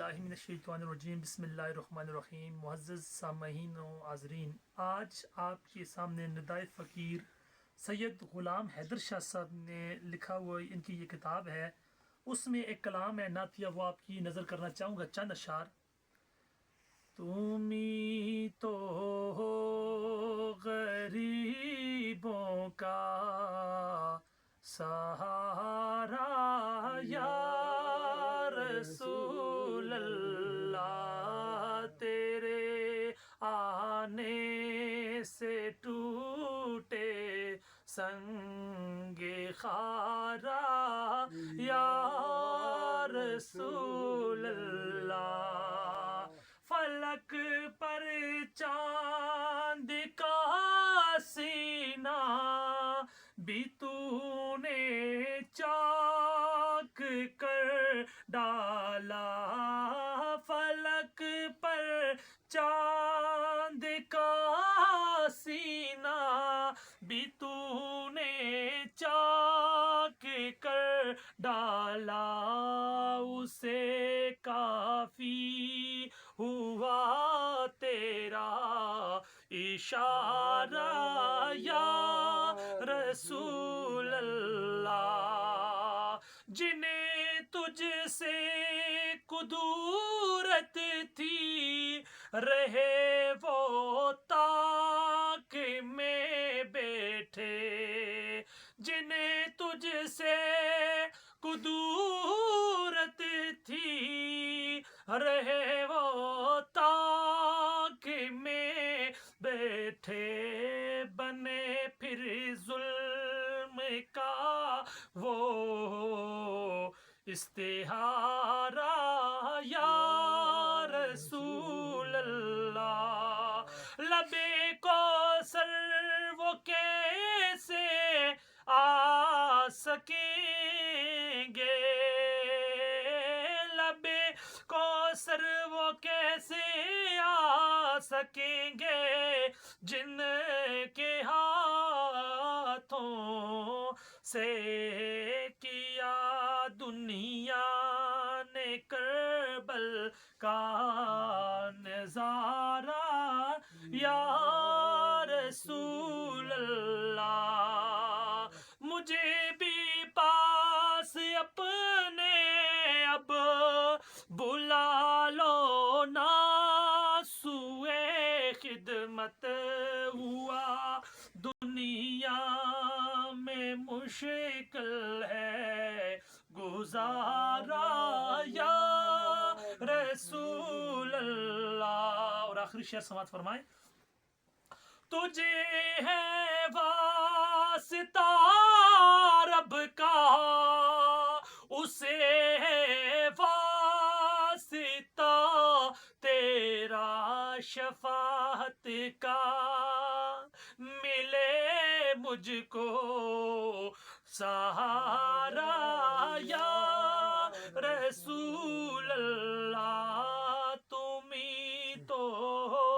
اللہ من الشیطان الرجیم بسم اللہ الرحمن الرحیم. معزز سامعین و حاضرین، آج آپ کے سامنے ندائے فقیر سید غلام حیدر شاہ صاحب نے لکھا ہوا ان کی یہ کتاب ہے. اس میں ایک کلام ہے نعتیہ، وہ آپ کی نظر کرنا چاہوں گا چند اشعار. تم ہی تو ہو غریبوں کا سہارا یا رسول اللہ، تیرے آنے سے ٹوٹے سنگ خارا یا رسول اللہ. فلک پر چاند کا سینہ بھی تو نے چاک کر ڈالا، فلک پر چاند کا سینہ بھی تو نے چاک کر ڈالا. اسے کافی ہوا تیرا اشارہ یا رسول اللہ. جنہیں تجھ سے قدورت تھی رہے وہ تاک میں بیٹھے، جنہیں تجھ سے قدورت تھی رہے وہ تاک میں بیٹھے. بنے پھر ظلم کا وہ استعارہ یا رسول اللہ. لبے کوثر وہ کیسے آ سکیں گے، لبے کوثر وہ کیسے آ سکیں گے جن کے ہاتھوں سے کیا دنیا نے کربل کا نظارہ یا رسول اللہ. مجھے بھی پاس اپنے اب بلا لو نا، سوئے خدمت ہوا دنیا میں مشکل ہے گزارا یا رسول اللہ. اور آخری شعر سماعت فرمائیں. تجھے ہے واسطہ رب کا، اسے ہے واسطہ تیرا شفاعت کا. ملے مجھ کو سہارا یا رسول اللہ. تم ہی تو ہو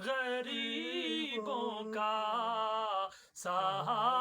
غریبوں کا سہارا